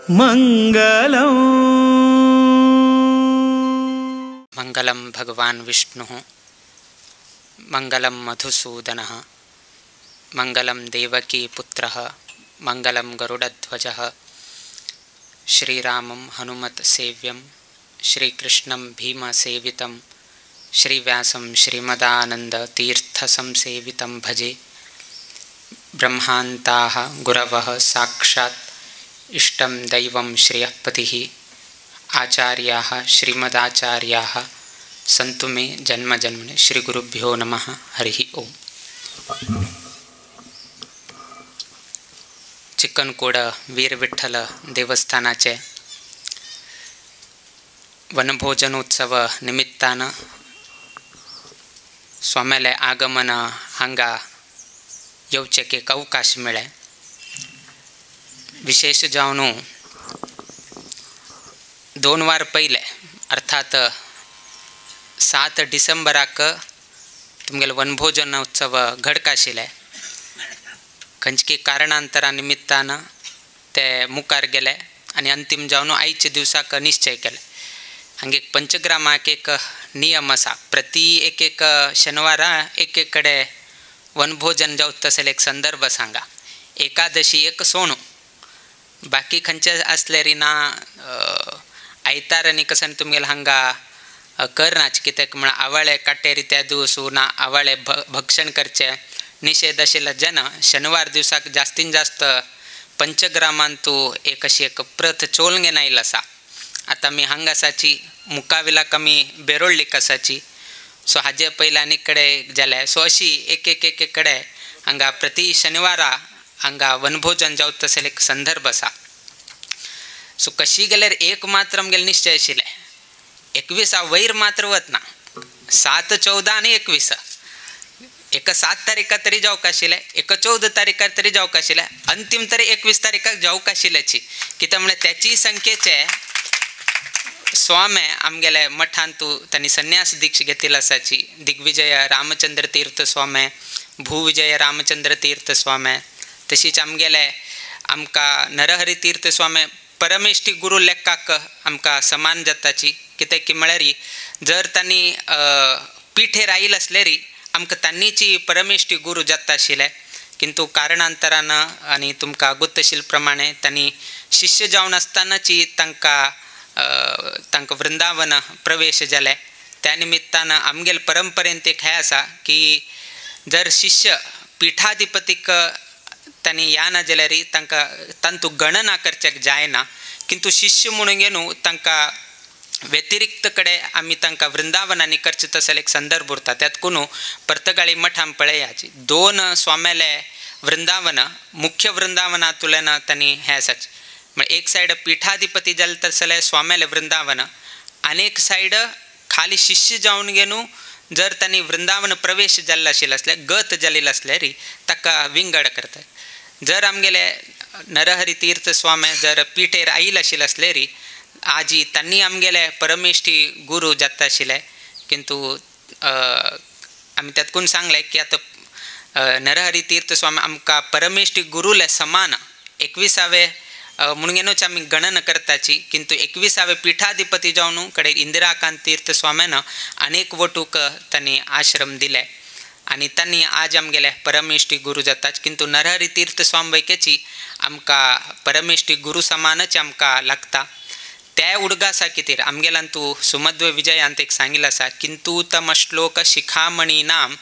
मंगलम मंगलम भगवान विष्णु मंगलम मधुसूदनः मंगलम देवकी पुत्रः मंगलम गरुडध्वजः श्रीरामं हनुमत सेव्यं श्रीकृष्णं भीमसेवितं श्रीव्यासं श्रीमदानंद तीर्थ संसेवितं भजे। ब्रह्मान्ताः गुरवः साक्षात् इष्टं दैवं श्रियःपतिः आचार्याः श्रीमदाचार्याः सन्तु मे जन्मजन्मने। श्रीगुरुभ्यो नमः। हरिः ओम। चिक्कनकोड वीर विठ्ठल देवस्थानाचे वनभोजनोत्सव निमित्तानं स्वाम्याले आगमन हांगा येवचेक एक अवकाश मेळे। विशेष जावन 2 वार पयले अर्थात 7 डिसेंबराक तुमगेले वनभोजनोत्सव घडक आशिल्ले। खंयची कारणांतरा निमित्तान ते मुखार गेले आनी अंतिम जावन आयच्या दिवसाक निश्चय केले। हांगा एक पंचग्रामाक एक नियम आसा, प्रति एक शेनवारा एक कಡೆ वनभोजन जावं तसले एक संदर्भ सांगा। एकादशी एक सोणू, बाकी खंयचे आसल्यार ना आयतार आनी कसन तुमगेले हांगा करनाच, कित्याक म्हळ्यार आवाळे काटेरी त्या दिवस ना आवाळे भक्षण करचे निषेध आशिल्ले जन शेनवार दिवसाक जास्तीन जास्त पंचग्रामांतू एक अशी एक प्रथ चोल घेवन आयिल्ली आसा। आतां आमी हांगासाची मुकाविलाक आमी बेरोळ्ळी कसाची, सो हाजे पयलीं आनी कडेन जालें। सो अशी एक कडेन हांगा प्रति शनिवारा हांगा वनभोजन जावं तसले एक संदर्भ आसा। सो कशी गेल्यार एक मात्र आमगेले निश्चय आशिल्ले, 21 वयर मात्र वतना 7, 14 आनी 21 एक 7 तारीखार तरी जावंक आशिल्लें, एक 14 तारीखार तरी जावंक आशिल्लें, अंतिम तरी 21 तारीखाक जावंक आशिल्ल्याची। कित्याक म्हळ्यार त्याची संख्येचे स्वामी आमगेले मठांतू तांणी संन्यास दीक्ष घेतिल्ली आसाची। दिग्विजय रामचंद्र तीर्थ स्वामी, भूविजय रामचंद्र तीर्थ स्वामी, तशीच आमगेले आमकां नरहरी तीर्थ स्वामी परमेष्ठी गुरू लेखाक आमकां समान जाताची। कित्याक की म्हळ्यार जर तांणी पिठेर आयिल्ले आसल्यार आमकां तांणीची परमेष्ठी गुरू जाता आशिल्ले, किंतु कारणांतरान आनी तुमकां गुप्त आशिल्ले प्रमाणे तांणी शिष्य जावन आसतनाची तांकां वृंदावन प्रवेश जाले। त्या निमित्तान आमगेले परंपरेंत एक हें आसा की जर शिष्य पिठाधिपतीक तांणी या ना जाल्यार तांकां तांतू गणना करचेक जायना, किंतु शिष्य म्हणून न्हू तांकां व्यतिरिक्त कडेन आमी तांकां वृंदावनांनी करचे तसले एक संदर्भ उरता। त्यात कोण पर्तगाळी मठान पळयाची 2 स्वाम्याले वृंदावन मुख्य वृंदावना तुलेन तांणी हें आसाचे, म्हणजे एक सायड पिठाधिपती जाले तसले स्वाम्याले वृंदावन, आनीक सायड खाली शिष्य जावन घेवन जर तांणी वृंदावन प्रवेश जाल्लो आशिल्लो आसल्यार गत जाल्लो आसल्यार ताका विंगड करता। जर आमगेले नरहरी तीर्थ स्वामी जर पिठेर आयिल्ले आशिल्ले आसल्यार आजी तांणी आमगेले परमेष्ठी गुरू जाता आशिल्ले, किंतु आमी त्यातकून सांगले की आतां नरहरी तीर्थ स्वामी आमकां परमेष्ठी गुरूले समान 21 म्हणूनच आमी गणना करताची, किंतु 21 पिठाधिपती जावन कडेन इंदिराकांत तीर्थ स्वाम्यान अनेक वटूक तांणी आश्रम दिले आनी तांणी आज आमगेले परमेष्ठी गुरू जातात। किंतु नरहरी तीर्थ स्वामी वैकेची आमकां परमेष्ठी गुरू समानच आमकां लागता। त्या उडगासा खातीर आमगेलांतू सुमध्व विजयांत एक सांगिल्लें आसा, किंतु तम श्लोक शिखामणीनाम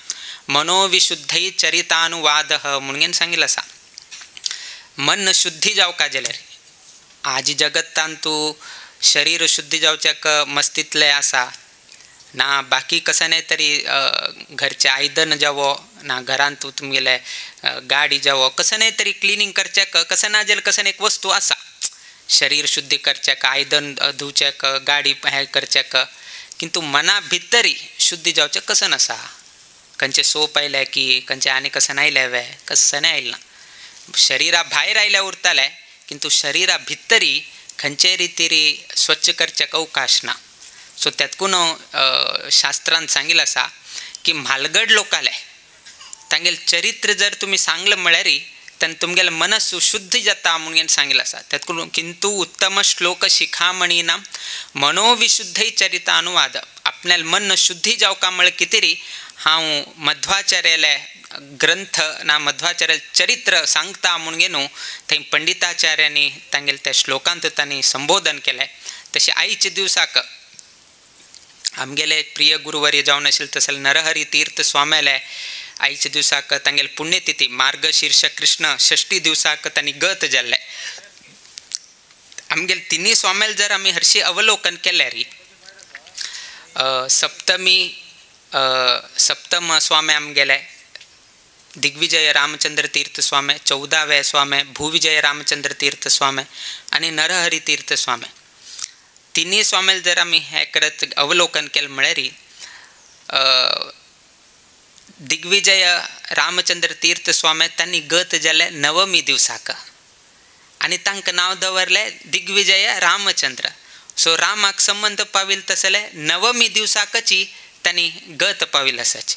मनोविशुद्धै चरितानुवादः म्हणून सांगिल्लें आसा। मन शुद्धी जावका जाल्यार आज जगतांतू शरीर शुद्धी जावच्याक मस्तीतले आसा ना, बाकी कसने तरी घरचे आयदन जावो ना, घरांतू तुमगेले गाडी जावो कसने तरी क्लिनिंग करच्याक कसे ना जाल्यार कसने एक वस्तू आसा शरीर शुद्धी करच्याक, आयदन धुवच्याक, गाडी हे करच्याक, किंतु मना भितरी शुद्धी जावच्याक कसं आसा। खंयचे सोप आयले की खंयचे आनी कसन आयले वे कसने आयले ना, शरीरा भायर आयले उरताले, किंतु शरीरा भितरी खंयचे रितीरी स्वच्छ करच्याक अवकाश ना। सो त्यातकून शास्त्रांत सांगिल्लें आसा की म्हालगड लोकाले तांगेले चरित्र जर तुम्ही सांगलें म्हळ्यार त्यान तुमगेले मनस्सु शुद्ध जाता म्हणून सांगितलं असा. त्यात किंतु उत्तम श्लोक शिखामणीना मनोविशुद्धी चरिता अनुवाद. आपल्याला मन शुद्धी जाऊ का मळ कितीरी हांव मध्वाचार्याला ग्रंथ ना मध्वाचार्य चरित्र सांगता म्हणून थंय पंडिताचार्यांनी तांगेले त्या श्लोकांत तांणी संबोधन केलें. तशें आयच्या दिवसाक आमगेले प्रिय गुरुवर्य जावन आशिल्ले तसले नरहरी तीर्थ स्वाम्याले आयच्या दिवसाक तांगेले पुण्यतिथी मार्गशीर्ष कृष्ण षष्ठी दिवसाक तांणी गत जाल्ले. आमगेले तिनी स्वाम्याले जर आमी हरशी अवलोकन केले री सप्तम स्वामी आमगेले दिग्विजय रामचंद्र तीर्थ स्वामी, 14वे स्वामी भूविजय रामचंद्र तीर्थ स्वामी आणि नरहरी तीर्थ स्वामी. तिन्ही स्वामीला जर आम्ही हे करत अवलोकन केलं म्हळ्यार दिग्विजय रामचंद्र तीर्थ स्वामी त्यांनी गत जाले नवमी दिवसाक आणि तांकां नाव दवरले दिग्विजय रामचंद्र. सो रामाक संबंध पाविल तसले नवमी दिवसाकची त्यांनी गत पाविल असाची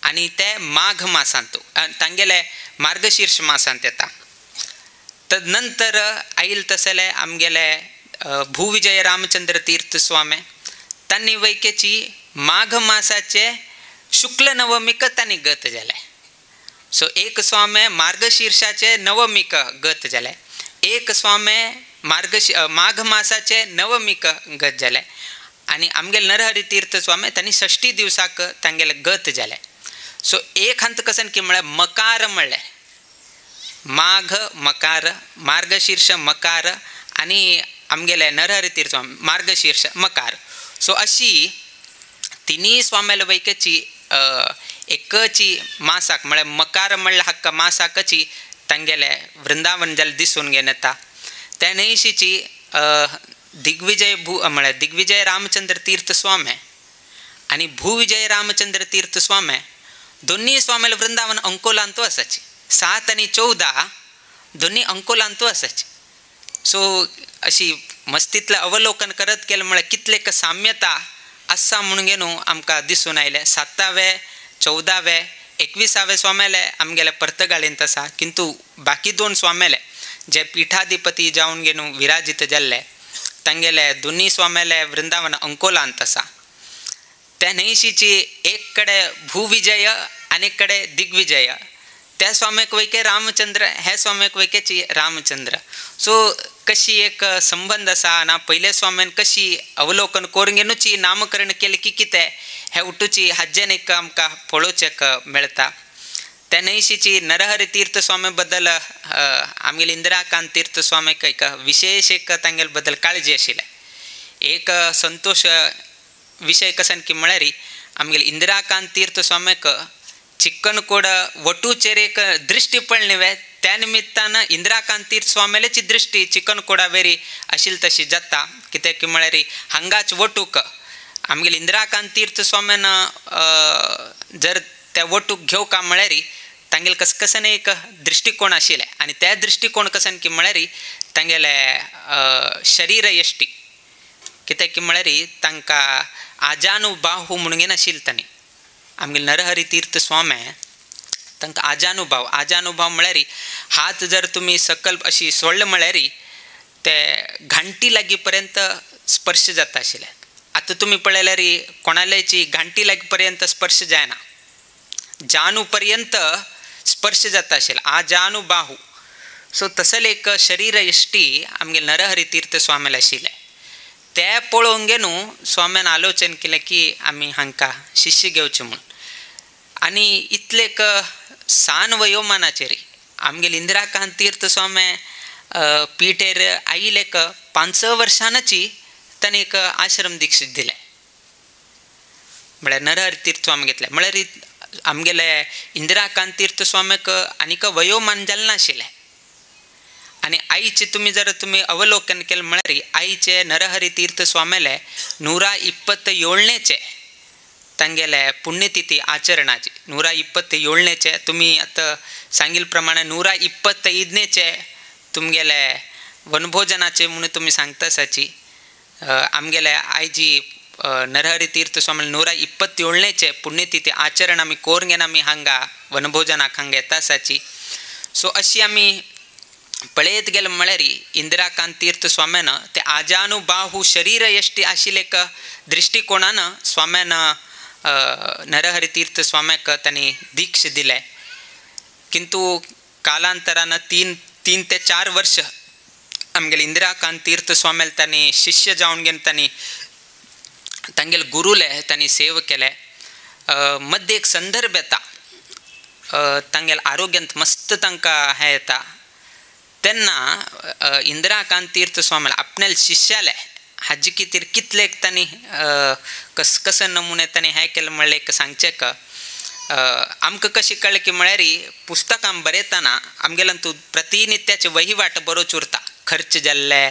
आणि ते माघ मासांत तांगेले मार्गशीर्ष मासांत येता. तदनंतर आईल तसले आमगेले भूविजय रामचंद्र तीर्थ स्वामी त्यांनी वैकेची माघ मासाचे शुक्ल नवमीक त्यांनी गत जाले. सो एक स्वामी मार्गशीर्षाचे नवमीक गत जाले, एक स्वामी माघ मासाचे नवमीक गत जाले आणि आमगेले नरहरी तीर्थ स्वामी त्यांनी षष्ठी दिवसाक तांगेले गत जाले. सो एक हंत कसन की म्हळ्यार मकार म्हणले माघ मकार मार्गशीर्ष मकार आणि आमगेले नरहरी तीर्थ स्वामी मार्गशीर्ष मकार. सो अशी तिन्ही स्वाम्याला वैकेची एकची मासाक म्हळ्यार मकार म्हणल्या हक्क मासाकची तांगेले वृंदावन जाले दिसून घेवन येता. त्या नयशीची दिग्विजय म्हळ्यार दिग्विजय रामचंद्र तीर्थ स्वामी आणि भूविजय रामचंद्र तीर्थ स्वामी दोन्ही स्वामीला वृंदावन अंकोलांतू असाची. 7 आणि 14 दोन्ही अंकोलांतू असाची. सो अशी मस्तीतलं अवलोकन करत केलं म्हळ्यार कितलेक साम्यता आसा म्हणून घेवन आमकां दिसून आयले. 7वे 14वे 21वे स्वाम्याले आमगेले पर्तगाळींत आसा, किंतु बाकी 2 स्वाम्याले जे पीठाधिपती जावन घेवन विराजित जाल्ले तांगेले दोन्ही स्वाम्याले वृंदावन अंकोलांत आसा. त्या नयशीची एक कडे भूविजय आणि एक कडे दिग्विजय. त्या स्वामीक वैके रामचंद्र, हे स्वामीक वैकेची रामचंद्र. सो कशी एक संबंध आसा ना पयले स्वाम्यान कशी अवलोकन करून घेवनूची नामकरण केले की कितें हे उठूची हाजेन एक आमकां पळोवचेक मेळटा. त्या नयशीची नरहरी तीर्थ स्वामी बद्दल आमगेले इंदिराकांत तीर्थ स्वामीक एक विशेष एक तांगेले बद्दल काळजी आशिल्ले. एक संतोष विषय कसन की म्हळ्यार आमगेले इंदिराकांत तीर्थ स्वामीक चिक्कनकोड वटूचेर एक दृश्टी पडली. त्या निमित्तान इंदिराकांत तीर्थ स्वामीची दृश्टी चिक्कनकोडा वेरी आशिल्ली तशी जाता. कित्याक की म्हळ्यार हांगाच वटूक आमगेले इंदिराकांत तीर्थ स्वामीन जर त्या वटूक घेवका म्हळ्यार तांगेले कसन एक दृष्टिकोन आशिल्ले आणि त्या दृष्टिकोन कसन की म्हळ्यार तांगेले शरीर यश्टी. कित्याक की म्हळ्यार तांकां आजानुबाहू म्हणून आशिल्ले तांणी आमगेले नरहरी तीर्थ स्वामी तांकां आजानुभाव म्हळ्यार हात जर तुमी सकल अशी सोडले म्हळ्यार ते घंटी लागी पर्यंत स्पर्श जाता आशिल्ले. आतां तुमी पळयल्यार कोणालेची घंटी लागी पर्यंत स्पर्श जायना, जानू पर्यंत स्पर्श जाता आशिल्ले आजानुबाहू. सो तसले एक शरीर यश्टी आमगेले नरहरी तीर्थ स्वामीला आशिल्ले. ते पळोवन घेवन स्वाम्यान आलोचन केलें की आमी हांकां शिष्य घेवचें म्हणून. आनी इतलेक सान वयोमानाचेर आमगेले इंदिराकांत तीर्थ स्वामी पिठेर आईल एक 5 वर्सांची ताणें एक आश्रम दीक्षित दिले. म्हळ्यार नरहरी तीर्थ स्वामी घेतले. म्हळ्यार आमगेले इंदिराकांत तीर्थ स्वामीक आनीक वयोमान जालें नाशिल्लें. आणि आईचे तुम्ही अवलोकन केलं म्हळ्यार आईचे नरहरी तीर्थ स्वामीले 127नेचे तांगेले पुण्यतिथी आचरणाची 127नेचे तुम्ही आता सांगिल प्रमाणे 125नेचे तुमगेले वनभोजनाचे म्हणून तुम्ही सांगता आसाची. आमगेले आईजी नरहरी तीर्थ स्वामी 127नेचे पुण्यतिथी आचरण आमी कोरून घेवन आमी हांगा वनभोजनाक हांगा येता आसाची. सो अशी आम्ही पळयत गेले म्हळ्यार इंदिराकांत तीर्थ स्वाम्यान ते आजानुबाहू शरीर यष्टी आशिल्लेक दृष्टिकोणान स्वाम्यान नरहरी तीर्थ स्वाम्याक त्यांनी दीक्ष दिले. किंतु कालांतरान 3 ते 4 वर्ष आमगेले इंदिराकांत तीर्थ स्वाम्याल त्यांनी शिष्य जावन घेवन त्यांनी तांगेले गुरुले त्यांनी सेव केले. मध्ये एक संदर्भ येता तांगेले आरोग्यांत मस्त तांकां हें येता तेन्ना इंदिराकांत तीर्थ स्वामीला आपल्या शिष्याले हाजी कितें कितलेक तांणी कस नमुने तांणी हें केलें म्हणलें एक सांगचें आमकां कशें कळ्ळें की म्हळ्यार पुस्तकां बरयतना आमगेल्यान प्रतिनित्याचे वहिवाट बरोच उरता. खर्च जाल्ले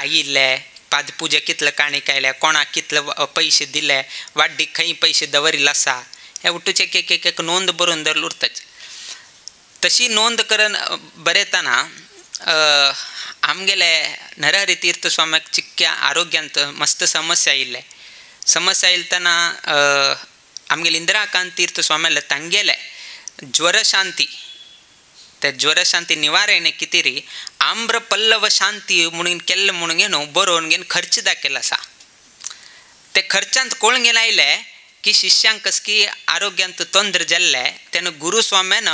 आयिल्ले पादपुजे कितले काणी कायले कोणाक कितले पयशे दिले वाड्डीक खंय पयशे दवरिल्ले आसा हे उठूच एक नोंद बरोवन धरल उरताच. तशी नोंद करून बरयतना आमगेले नरहरी तीर्थ स्वाम्याक चिक्क्या आरोग्यांत मस्त समस्या आयिल्ले. समस्या आयिल्तना आमगेले इंदिराकांत तीर्थ स्वाम्याले तांगेले ज्वर शांती ते ज्वर शांती निवारण कितें री आम्र पल्लव शांती म्हणून केल्ले म्हणून घेवन बरोवन घेवन खर्च दाखयला आसा. ते खर्चांत कोण घेवन आयले की शिष्यांक कसकी आरोग्यांत तोंदर जाल्ले तेन्ना गुरुस्वाम्यान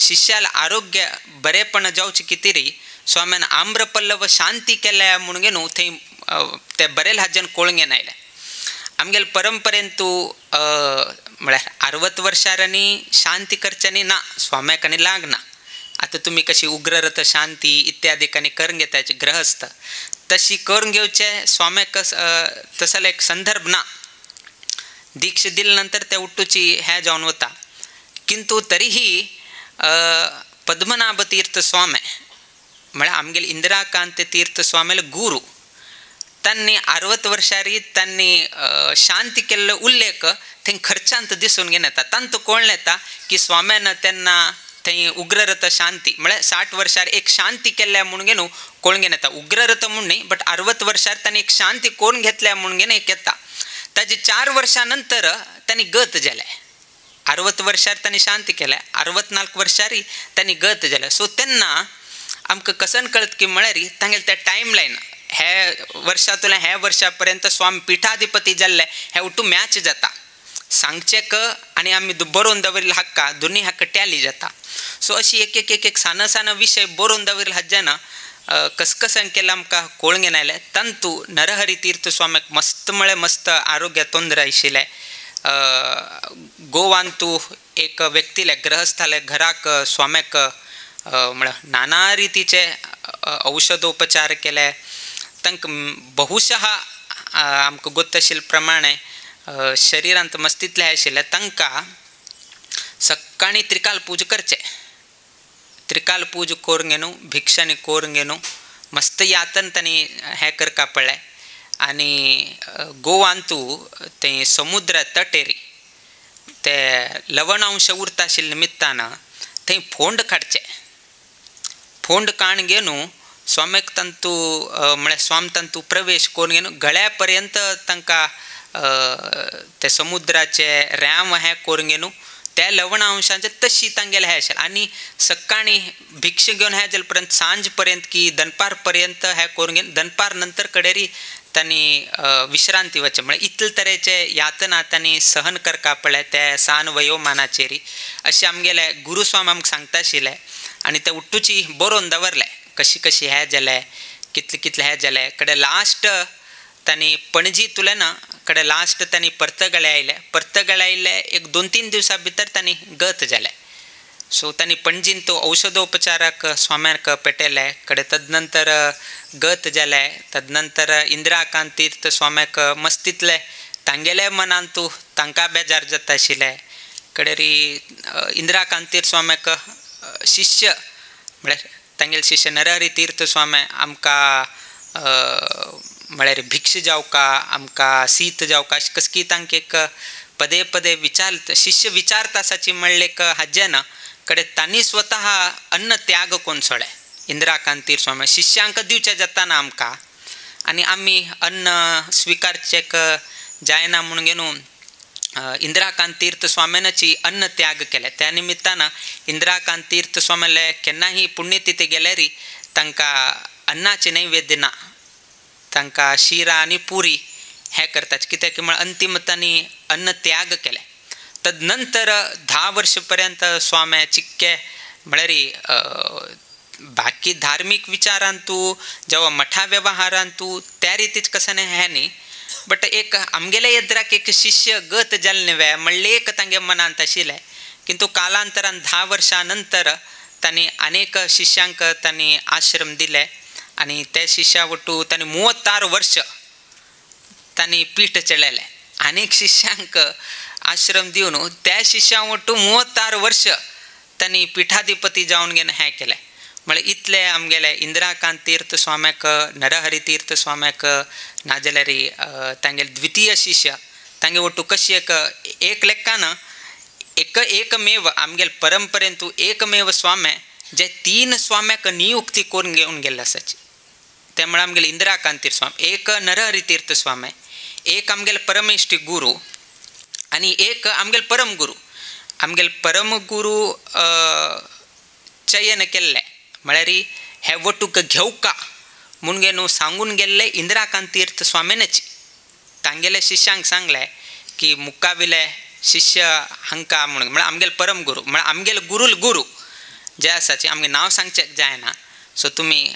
शिष्याला आरोग्य बरेपण जावचे कितें री स्वाम्यान आम्र पल्लव शांती केल्या म्हणून घेवन थंय ते बरेल हाज्यान कोण घेवन आयले. आमगेले परंपरेंत म्हळ्यार 60 वर्षांनी शांती करच्यांनी ना स्वाम्याक आनी लागना. आता तुम्ही कशी उग्ररथ शांती इत्यादिकांनी करून घेताचे ग्रहस्थ तशी करून घेवचे स्वाम्याक तसले एक संदर्भ ना. दीक्ष दिल्यानंतर ते उठूची हे जावन वता. किंतु तरीही पद्मनाभ तीर्थ स्वामी म्हळ्यार आमगेले इंदिराकांत तीर्थ स्वामीले गुरु त्यांनी 60 वर्षांनी त्यांनी शांती केल्लो उल्लेख थंय खर्चांत दिसून घेवन येता. तांत कोण येता की स्वाम्यान तेन्ना थंय उग्ररथ शांती म्हळ्यार 60 वर्षार एक शांती केल्या म्हणून घेवन कोण घेवन येता. उग्ररथ म्हणून न्ही बट 60 वर्षार तांणी एक शांती कोण घेतल्या म्हणून घेवन एक येता. ताजे 4 वर्षां नंतर तांणी गत जाले. 60 वर्षार तांणी शांती केल्या 64 वर्षारी तांणी गत जाले. सो तेन्ना आमकां कसन कळत की म्हळ्यार तांगेले ते टायम लायन हे वर्सांतल्यान हे वर्सा पर्यंत स्वामी पिठाधिपती जाल्ले हे उठू मॅच जाता सांगचेक आनी आमी बरोवन दवरिल्ले हक्का दोनी हक्क टॅली जाता. सो अशी एक सान विशय बरोवन दवरिल्ले हाज्यान कसकसन केलं आमकां कोळ घेवन आयले. तंतू नरहरी तीर्थ स्वाम्याक मस्त म्हळ्यार मस्त आरोग्य तोंदर आशिल्ले. गोवांतू एक व्यक्तीले ग्रहस्थाले घराक स्वाम्याक म्हळ्यार नाना रितीचे औषधोपचार केले. तांकां बहुशः आमकां गोत्त आशिल्ले प्रमाणे शरिरांत मस्तितले आशिल्ले तांकां सकाळीं त्रिकाल पूज करचे. त्रिकाल पूज करून घेवन भिक्षांनी करून घेवन मस्त यातन तांणी हें करपा पडलें. आनी गोवांतू ते समुद्र तटेरी ते लवणांश उरता आशिल्ले निमित्तान थंय फोंड काडचे. फोंड काण घेवन स्वाम्याक तंतू म्हळ्यार स्वाम तंतू प्रवेश करून घेवन गळ्या पर्यंत तांकां ते समुद्राचे रॅम हें करून घेवन त्या लवणांशांचे तशी तांगेले हे आशिल्ले. आनी सकाळीं भिक्ष घेवन हे जाले पर्यंत सांज पर्यंत की दनपार पर्यंत हे करून घेवन दनपार नंतर कडेरी तांणी विश्रांती वचचें. म्हळ्यार इतले तरेचे यातना तांणी सहन करपा पडले ते सान वयोमानाचेरी अशें आमगेले गुरुस्वामी आमकां सांगता आशिल्ले. आनी ते उठूची बरोवन दवरले कशी हे जाले कितले हे जाले. कडेन लास्ट तांणी पणजी तुलेन कडेन लास्ट तांणी पर्तगाळे आयले. एक 2-3 दिवसां भितर तांणी गत जाले. सो तांणी पणजीन तो औषधोपचाराक स्वाम्याक पेटयले. कडेन तदनंतर गत जाले. तदनंतर इंदिराकांत तीर्थ स्वाम्याक मस्तितले तांगेले मनान तूं तांकां बेजार जाता आशिल्ले. कडेरी इंदिराकांत तीर्थ स्वाम्याक शिष्य म्हळ्यार तांगेले शिष्य नरहरी तीर्थ स्वामी आमकां म्हळ्यार भिक्ष जावका आमकां शीत जावका अशें कसकी तांकां एक पदे विचार शिष्य विचारता आसाची म्हणले हाज्यान कडेन तांणी स्वता अन्न त्याग कोण सोडले. इंदिराकांत तीर्थ स्वामी शिष्यांक दिवचें जाताना आमकां आनी आमी अन्न स्विकारचें जायना म्हणून घेवन इंदिराकांत तीर्थ स्वाम्यानाची अन्न त्याग केले. त्या निमित्तानं इंदिराकांत तीर्थ स्वाम्याला केन्नाही पुण्यतिथी गेल्यारी तांकां अन्नाचे नैवेद्य ना, तांकां शिरा आनी पुरी हे करतात, कित्याक म्हळ्यार अंतिम तांणी अन्न त्याग केले. तदनंतर 10 वर्षपर्यंत स्वाम्या चिक्के म्हळ्यार बाकी धार्मिक विचारांतू जेव्हा मठा व्यवहारांतू त्या रीतीच कसं नाही हे न्ही, बट एक आमगेल्या येद्राक एक शिष्य गत जाल्ले नव्हे म्हणले एक तांगे मनांत आशिल्लें. किंतु कालांतरान 10 वर्सां नंतर तांणी अनेक शिष्यांक तांणी आश्रम दिले आनी त्या शिष्या वटू तांणी 36 वर्ष तांणी पीठ चडयलें. अनेक शिष्यांक आश्रम दिवन त्या शिष्यां वटू 36 वर्ष तांणी पिठाधिपती जावन घेवन हें केलें. म्हळ्यार इतले आमगेले इंदिराकांत तीर्थ स्वाम्याक, नरहरी तीर्थ स्वाम्याक, नाजाल्यार तांगेले द्वितीय शिष्य तांगे वटू कशी एक लेखान एकमेव आमगेले परंपरेंतू एकमेव स्वामे जे 3 स्वाम्याक नियुक्ती करून घेवन गेल्ले आसाची. ते म्हळ्यार आमगेले इंदिराकांत तीर्थ स्वामी, एक नरहरी तीर्थ स्वामी, एक आमगेले परमेश्टी गुरू आनी एक आमगेले परम गुरू. आमगेले परम गुरू चयन केल्ले म्हळ्यार हे वटूक घेवका म्हूण घेवन सांगून गेल्ले इंदिराकांत तीर्थ स्वामीनची. तांगेले शिष्यांक सांगले की मुक्काविले शिष्य हांकां म्हणून म्हळ्यार आमगेले परम गुरू म्हळ्यार आमगेले गुरू जे आसाचे आमगे नांव सांगचें जायना, सो तुमी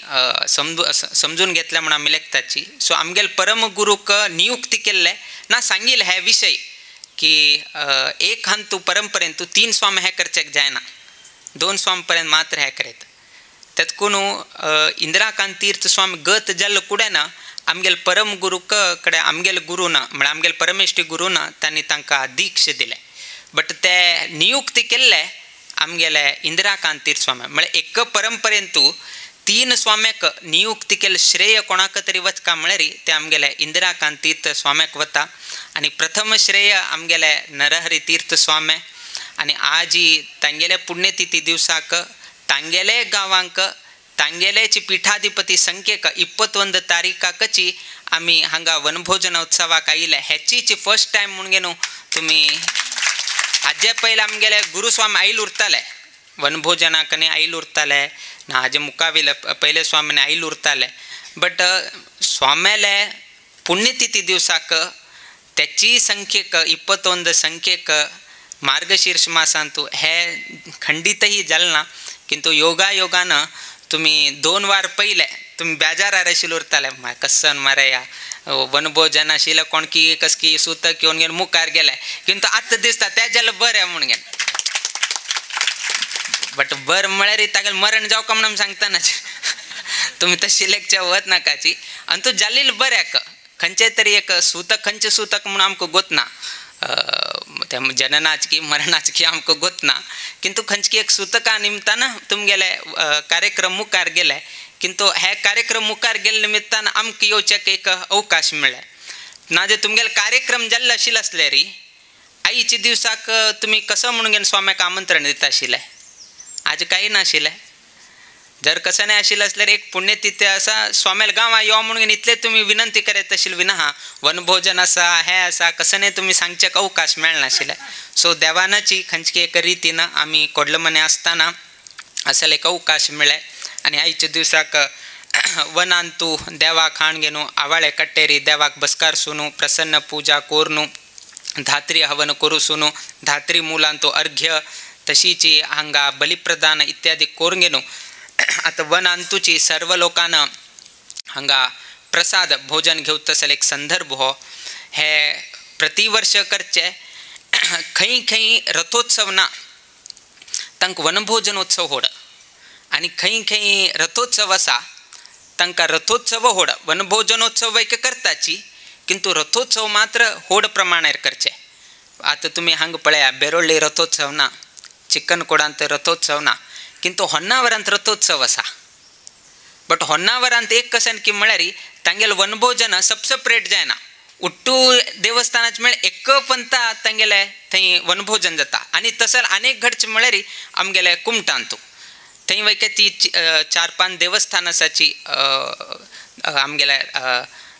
समजून घेतले म्हणून आमी लेखताची. सो आमगेले परम गुरूक नियुक्ती केल्ले ना सांगिल्ले हे विशय की एक हान तूं परंपरेन तूं 3 स्वामी हे करचें जायना, 2 स्वामी पर्यंत मात्र हे करेत. तेतकून इंदिराकांत तीर्थ स्वामी गत जाल्ले कुडेन आमगेले परम गुरूक कडेन आमगेले गुरून म्हळ्यार आमगेले परमेश्टी गुरून तांणी तांकां दीक्ष दिले. बट ते नियुक्ती केल्ले आमगेले इंदिराकांत तीर्थ स्वामी म्हळ्यार एक परंपरेंतू 3 स्वाम्याक नियुक्ती केल्ले श्रेय कोणाक तरी वचका म्हळ्यार ते आमगेले इंदिराकांत तीर्थ स्वाम्याक वता. आनी प्रथम श्रेय आमगेले नरहरी तीर्थ स्वामी आनी आज तांगेले पुण्यतिथी दिवसाक तांगेले गांवांक तांगेलेची पिठाधिपती संख्येक 21 तारीखाकची आमी हांगा वनभोजन उत्सवाक आयिल्ले. हेचीच फर्स्ट टायम म्हूण घेवन तुमी हाजे पयले आमगेले गुरुस्वामी आयल उरताले वनभोजनाक आनी आयल उरताले ना हाजे मुखावेले पयले स्वामीने आयल उरताले. बट स्वाम्याले पुण्यतिथी दिवसाक त्याची संख्येक 21 संख्येक मार्गशीर्ष मासांतू हे खंडितही जालें ना. किंतु योगान तुम्ही 2 वार पयले तुम्ही बेजारार आशिल्ले उरताले कसन मारया वनभोजन आशिल्लें कोणकी कसकी सुतक घेवन घेवन मुखार गेले. किंतु आतां दिसता तें जाल्यार बरें म्हूण घेवन. बट बरें म्हळ्यार तागेलें मरण जावका म्हणून सांगतानाच तुमी तशी लेक्चर वच नाकाची. आनी तूं जाल्लें बऱ्याक खंयचे तरी एक सुतक खंयचें सुतक म्हणून आमकां गोतना त्या जननाच की मरणाच की आमकां गोतना. किंतु खंयची एक सुतका निमतान तुमगेले कार्यक्रम मुखार गेले. किंतु हे कार्यक्रम मुखार गेले निमित्तान आमकां येवचेक एक अवकाश मेळ्ळे ना. जे तुमगेले कार्यक्रम जाल्ले आशिल्ले आसले री आयच्या दिवसाक तुमी कसो म्हणून घेवन स्वाम्याक आमंत्रण दिता आशिल्ले, आज काही नाशिल्लें. जर कसं नाही आशिल्लें आसल्यार एक पुण्यतिथी आसा स्वाम्याल गांवां यो म्हणून इतले तुमी विनंती करत आशिल्ले विना वनभोजन आसा हे आसा कसं नाही तुमी सांगचेक अवकाश मेळनाशिल्लें. सो देवानाची खंयची एक रितीन आमी कोडले मने आसतना असले एक अवकाश मेळ्ळे आनी आयच्या दिवसाक वनांतू देवाक हाण घेवन आवाळे कट्टेरी देवाक बसकार सुनू प्रसन्न पूजा कोरनू धात्री हवन करू सुनू धात्री मुलांतू अर्घ्य तशीची हांगा बलिप्रदान इत्यादी कोरून घेवन आता वनांतूची सर्व लोकांना हांगा प्रसाद भोजन घेवतसले एक संदर्भ हो हे प्रतिवर्ष करचे. खंय खंय रथोत्सव ना तांकां वनभोजनोत्सव होड आनी खंय खंय रथोत्सव आसा तांकां रथोत्सव होड. वनभोजनोत्सव एक करताची किंतु रथोत्सव मात्र होड प्रमाणेर करचे. आता तुमी हांगा पळया बेरोळ्ळी रथोत्सव ना, चिकनकोडांत रथोत्सव ना, किंतु होन्नावरांत रथोत्सव आसा. बट होन्नावरांत एक कसन की म्हळ्यार तांगेले वनभोजन सब सेपरेट जायना. उट्टू देवस्थानाचे म्हळ्यार एक पंथा तांगेले थंय वनभोजन जाता. आनी तसर अनेक घडचे म्हळ्यार आमगेले कुमटांतू थंय वयके ती 4-5 देवस्थान आसाची आमगेले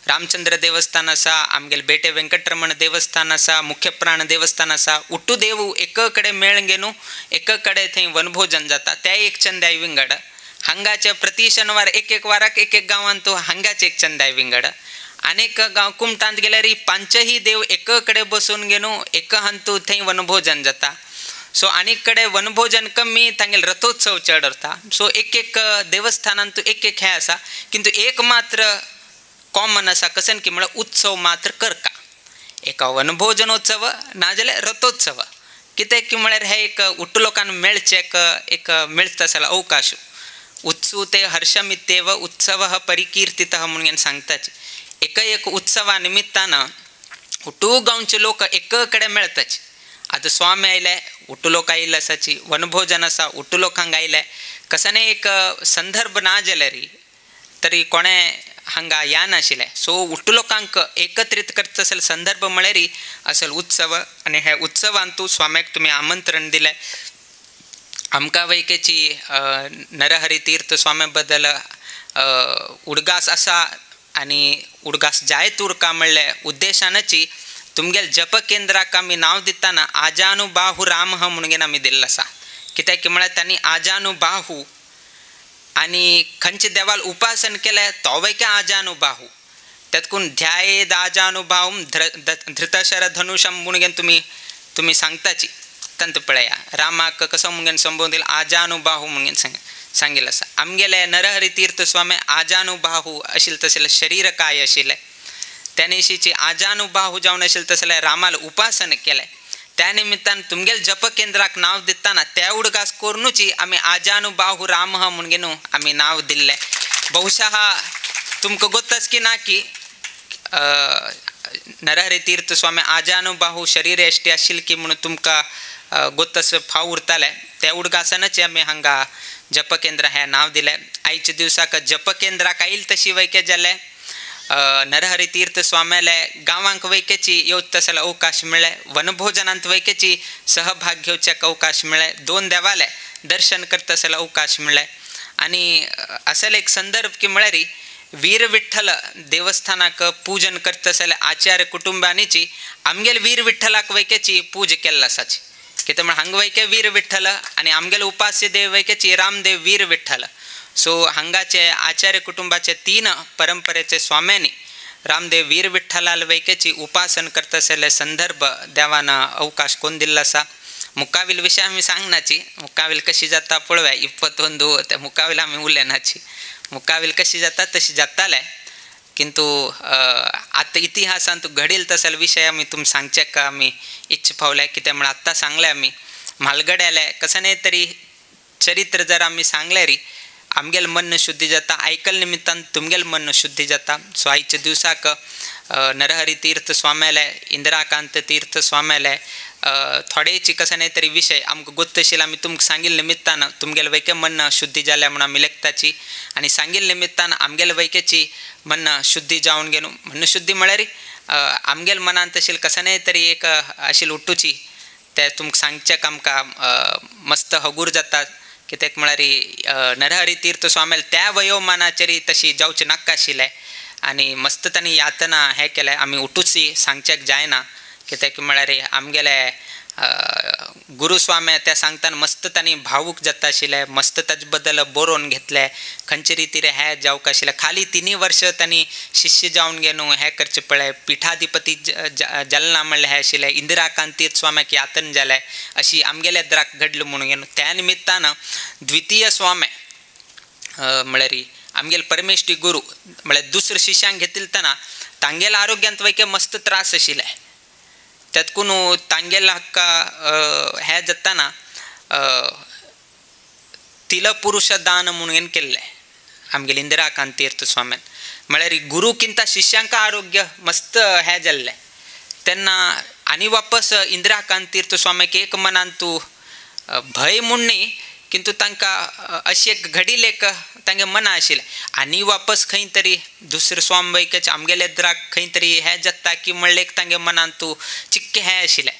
रामचंद्र देवस्थान आसा, आमगेले बेटे वेंकटरमण देवस्थान आसा, मुख्य प्राण देवस्थान आसा. उट्टू देव एक कಡೆ मेळ घेवन एक कಡೆ थंय वनभोजन जाता. त्या एक चंदाय विंगड हांगाचे प्रति शनिवार एक वाराक एक गांवांत तो हांगाचे एक चंदाय विंगड. अनेक गांव कुमटांत गेल्यार पांचही देव एक कಡೆ बसून घेवन एक हंतू थंय वनभोजन जाता. सो आनीक कಡೆ वनभोजन कमी तांगेले रथोत्सव चड उरता. सो एक देवस्थानांत एक हे आसा, किंतु एक मात्र कॉमन आसा कसन की म्हळ्यार उत्सव मात्र करका. एक वनभोजनोत्सव नाजाल्यार रथोत्सव. कित्याक की म्हळ्यार हे एक उट्ट लोकांक मेळचेक एक मेळता आसला अवकाश. उत्सव ते हर्षमित्येव उत्सव परिकीर्तितः म्हणून सांगताचे. एक उत्सवा निमित्तान उट्टू गांवचे लोक एक कಡೆ मेळताचे. आता स्वामी आयले उट्टू लोक आयिल्ले आसाची, वनभोजन आसा उट्टू लोकांक आयले. कसने एक संदर्भ ना जाल्यार तरी कोणे हांगा या नाशिल्ले. सो उट्टू लोकांक एकत्रित करता असेल संदर्भ म्हळ्यार असेल उत्सव. आनी हे उत्सवांतू स्वाम्याक तुमी आमंत्रण दिलें. आमकां वैकेची नरहरी तीर्थ स्वामी बद्दल उडगास आसा आनी उडगास जायत उरका म्हणले उद्देशानची तुमगेले जप केंद्राक आमी नांव दिताना आजानुबाहू राम म्हणून आमी दिल्लो आसा. कित्याक की म्हळ्यार तांणी आजानुबाहू आनी खंयचे देवाल उपासन केले तो वैके आजानुबाहू. त्यातकून ध्यायेद आजानुबाहूम धृतशर धनुषम म्हणून तुमी सांगताची तंत पळया. रामाक कसो म्हणून संबोधील आजानुबाहू म्हणून सांगिल्लें आसा. आमगेले नरहरी तीर्थ स्वामी आजानुबाहू आशिल्ले तसले शरीर काय आशिल्ले. त्या निशीची आजानुबाहू जावन आशिल्ले तसले रामाल उपासन केले. त्या निमित्तान तुमगेले जप केंद्राक नांव दिताना त्या उडगास करूनची आमी आजानुबाहू राम म्हणून आमी नांव दिल्लें. बहुशः तुमकां गोत्ताच की ना की नरहरी तीर्थ स्वामी आजानुबाहू शरीर एश्टी आशिल्ली की म्हणून तुमकां गोत्तस फाव उरताले. त्या उडगासनच आमी हांगा जप केंद्र हें नांव दिलें. आयच्या दिवसाक जप केंद्राक आयिल्ले तशी वैके जाले नरहरी तीर्थ स्वाम्याले गांवांक वैकेची येवच तसले अवकाश मेळ्ळे. वनभोजनांत वैकेची सहभाग घेवच्याक अवकाश मेळ्ळे. 2 देवाले दर्शन करता तसले अवकाश मेळ्ळे. आनी असल एक संदर्भ की म्हळ्यार वीर विठ्ठल देवस्थानाक पूजन करता तसले आचार्य कुटुंबांनीची आमगेले वीर विठ्ठलाक वैकेची पूज केल्ली आसाची. कित्याक म्हळ्यार हांगा वैके वीर विठ्ठल आनी आमगेले उपास्य देव वैकेची रामदेव वीर विठ्ठल. सो हांगाचे आचार्य कुटुंबाचे 3 परंपरेचे स्वाम्यांनी रामदेव वीर विठ्ठलाल वैकेची उपासन करता आसले संदर्भ देवान अवकाश कोण दिल्लो आसा. मुक्कावील विशय आमी सांगनाची. मुक्कावील कशी जाता पळोवया. 21 त्या मुक्कावील आमी उलयनाची. मुक्कावील कशी जाता तशी जाताले. किंतु आतां इतिहासांत घडील तसले विशय आमी तुम सांगचेक आमी इच्छा पावल्या. कित्याक म्हळ्यार आत्तां सांगलें आमी म्हालगड्याले कसने तरी चरित्र जर आमी सांगल्यार आमगेले मन शुद्धी जाता. आयकल निमित्तान तुमगेले मन शुद्धी जाता. सो आयच्या दिवसाक नरहरी तीर्थ स्वाम्याले इंदिराकांत तीर्थ स्वाम्याले थोडेची कसने तरी विशय आमकां गोत्त आशिल्ले आमी तुमकां सांगिल्ले निमित्तान तुमगेले वैके मन शुद्धी जाल्या म्हणून आमी लेखताची. आनी सांगिल्ले निमित्तान आमगेले वैकेची मन शुद्धी जावन घेवन मन शुद्धी म्हळ्यार आमगेले मनांत आशिल्ले कसने तरी एक आशिल्ले उट्टूची ते तुमकां सांगचेक आमकां मस्त हगूर जाता. कित्याक म्हळ्यार नरहरी तीर्थ स्वाम्याल त्या वयोमानाचेर तशी जावचें नाका आशिल्लें आनी मस्त तांणी यातना हें केलें. आमी उठूची सांगचेक जायना. कित्याक म्हळ्यार आमगेले गुरुस्वामी त्या सांगतना मस्त तांणी भावूक जाता आशिल्ले. मस्त ताजे बद्दल बरोवन घेतले. खंयचे रितीन हें जावंक आशिल्लें. खाली 3 वर्ष तांणी शिष्य जावन घेवन हें करचें पळय. पिठाधिपती जालना म्हणलें हें आशिल्लें. इंदिराकांत तीर्थ स्वाम्याक यातन जालें अशी आमगेल्या द्राक घडलें म्हणून त्या निमित्तान द्वितीय स्वामी म्हळ्यार आमगेले परमेश्टी गुरू म्हळ्यार दुसरे शिष्यांक घेतिलतना तांगेले आरोग्यांत वैके मस्त त्रास आशिल्ले. त्यातकून तांगेले हक्का हें जाताना तिलपुरुष दान म्हणून केल्लें आमगेले इंदिराकांत तीर्थ स्वाम्यान. म्हळ्यार गुरू किंता शिष्यांक आरोग्य मस्त हें जाल्लें तेन्ना आनी वापस इंदिराकांत तीर्थ स्वाम्याक एक मनान तूं भंय म्हूण न्ही किंतु तांकां अशी एक घडील एक तांगे मना आशिल्लें आनी वापस खंय तरी दुसरे स्वामी वैकेचे आमगेले द्राक खंय तरी हें जाता की म्हणलें एक तांगे मनान तूं चिक्कें हें आशिल्लें.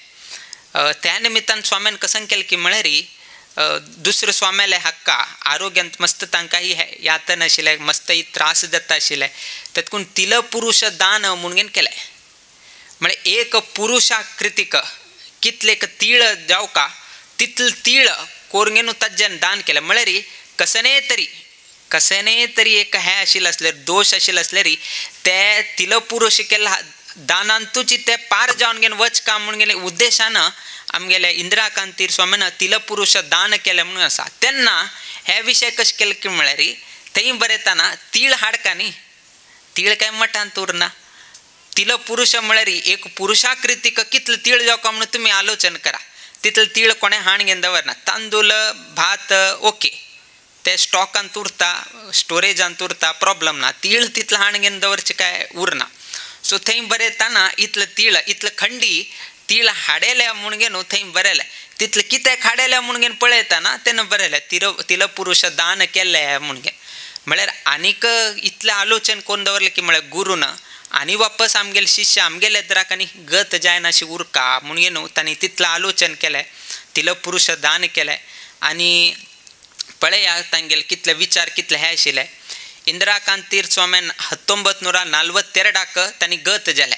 त्या निमित्तान स्वाम्यान कसन केलें की म्हळ्यार दुसरं स्वाम्याले हक्का आरोग्यांत मस्त तांकांही यातन आशिल्ले मस्तही त्रास जाता आशिल्ले तेतकून तिल पुरुष दान म्हणून केलें म्हणजे एक पुरुषाकृतीक कितलेक तीळ जावका तितल तीळ कोरगेनू तज्जन दान केलें म्हळ्यार कसने तरी एक हे आशिल्लें असल्यार दोष आशिल्ले असल्यार ते तिल पुरुष केला दानांतूच ते पार जावन घेवन वचका म्हणून गेले उद्देशान आमगेले इंदिराकांती स्वामीन तिल पुरुष दान केलें म्हणून आसा तेन्ना हे विशय कशें केले की म्हळ्यार थंय बरयताना तीळ हाडका न्ही तीळ काय मठांत उरना तिल पुरुष म्हळ्यार एक पुरुषाकृतीक कितले तीळ जावका म्हणून तुमी आलोचन करा तितले तीळ कोणें हाण घेवन दवरना तांदूळ भात ओके ते स्टॉकांत उरता स्टोरेजांत उरता प्रॉब्लम ना तीळ तितलें हाण घेवन दवरचें काय उरना सो थंय बरयताना इतलें खंडी तीळ हाडयल्या म्हणून घेवन थंय बरयलें तितलें कित्याक हाडयल्या म्हणून घेवन पळयताना तेन्ना बरयलें तिल पुरुष दान केलें म्हणून घेवन म्हळ्यार आनीक इतलें आलोचन करून दवरलें की म्हळ्यार गुरून आनी वापस आमगेले शिष्य आमगेले दराक आनी गत जायना अशी उरका म्हणून घेवन तांणी तितलें आलोचन केलें तिल पुरुष दान केलें आनी पळया तांगेले कितले विचार कितले हे आशिल्ले इंदिराकांती स्वाम्यान 1942 तांणी गत जाले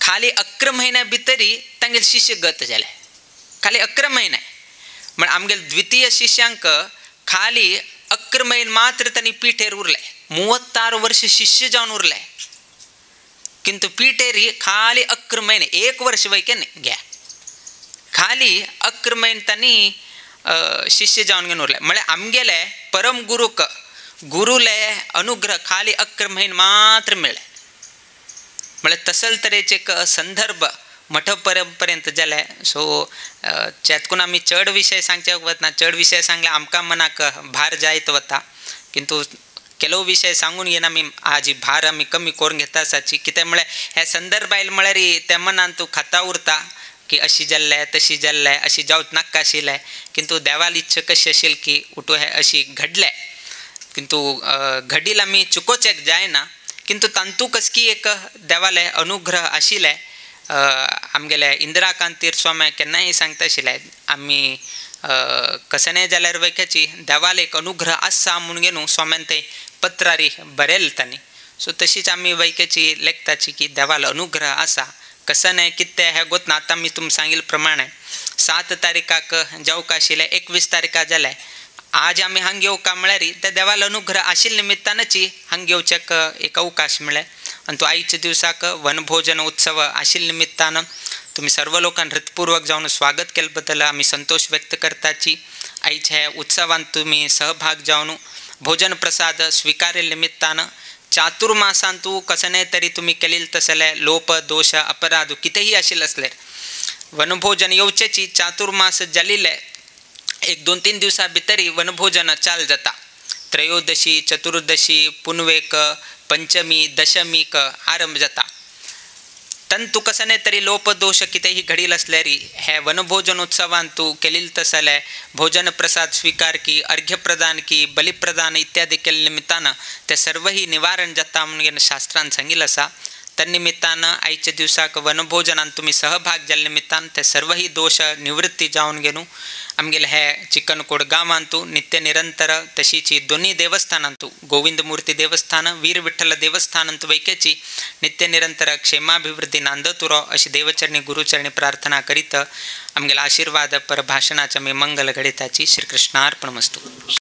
खाली 11 महिन्या भितरी तांगेले शिष्य गत जाले खाली 11 महिने म्हण आमगेले द्वितीय शिष्यांक खाली 11 महिने मात्र तांणी पिठेर उरले 36 वर्ष शिष्य जावन उरले किंतु पिठेरी खाली 11 महिने 1 वर्ष वैके घ्या खाली 11 महिने तांणी शिष्य जावन घेवन उरले म्हळ्यार आमगेले परम गुरुले अनुग्रह खाली 11 महिने मात्र मेळ्ळे म्हळ्यार तसल तरेचे एक संदर्भ मठ परंपरेंत जाले सो त्यातून आमी चड विशय सांगचे वतना चड विशय सांगले आमकां मनाक भार जायत वता किंतु केलो विशय सांगून येना आमी हाजी भार आमी कमी करून घेता आसाची कित्याक म्हळ्यार हे संदर्भ आयले म्हळ्यार त्या मनान तूं खाता उरता की अशी जाल्लें तशी जाल्लें अशी जावच नाका आशिल्लें किंतु देवाली इच्छा कशी आशिल्ली की उठू हे अशी घडलें किंतु घडील आमी चुकोवचें जायना किंतु तांतू कसकी एक देवाले अनुग्रह आशिल्ले आमगेले इंदिराकांती स्वामी केन्नाय सांगता आशिल्ले आमी कसनय जाल्यार वैख्याची देवाले एक अनुग्रह आसा म्हणून घेवन स्वाम्यान ते पत्रारी बरयलें तांणी सो तशीच आमी वैख्याची लेखताची की देवालो अनुग्रह आसा कसनय कितें हें गोतना आतां मी तुमकां सांगिल्ले प्रमाणे 7 तारीखाक जावका आशिल्लें 21 तारीखा जालें आज आमी हांगा येवका म्हळ्यार त्या देवालो अनुग्रह आशिल्ले निमित्तानची हांगा येवचेक एक अवकाश मेळ्ळें आनी तो आयच्या दिवसाक वनभोजन उत्सव आशिल्ले निमित्तान तुम्ही सर्व लोकांनी हृतपूर्वक जावन स्वागत केले बद्दल आमी संतोष व्यक्त करताची आयच्या हे उत्सवांत तुम्ही सहभाग जावन भोजन प्रसाद स्वीकारिल्ले निमित्तान चातुर्मासांतू कसनय तरी तुम्ही केलेले तसले लोप दोष अपराध कितेंही आशिल्ले असल्यार वनभोजन येवचेची चातुर्मास जाल्ले 1-2-3 दिवसा भितरी वनभोजन चाल जाता त्रयोदशी चतुर्दशी पुनवेक पंचमी दशमीक आरंभ जाता तंतु कसने तरी लोपदोष कितेंही घडील असल्यार हे वनभोजन उत्सवांत तूं केलेले तसले भोजन प्रसाद स्वीकार की अर्घ्य प्रदान की बलिप्रदान इत्यादी केले निमित्तान ते सर्वही निवारण जाता म्हणून शास्त्रांत सांगिल्लें आसा तन्निमित्तान आयच्या दिवसाक वनभोजनांत तुम्ही सहभाग जाल्ले निमित्तान ते सर्वही दोष निवृत्ती जावन घेवन आमगेले हे चिकनकोड गांवांतू नित्य निरंतर तशीच दोन्ही देवस्थानांतू गोविंद मूर्ती देवस्थान वीर विठ्ठल देवस्थानांत वैक्याची नित्य निरंतर क्षेमाभिवृद्धी नांदतुरो अशी देवचरणी गुरुचरणी प्रार्थना करीत आमगेले आशीर्वाद पर भाषणाच्या मी मंगल घडिताची श्रीकृष्णार्पणमस्तु।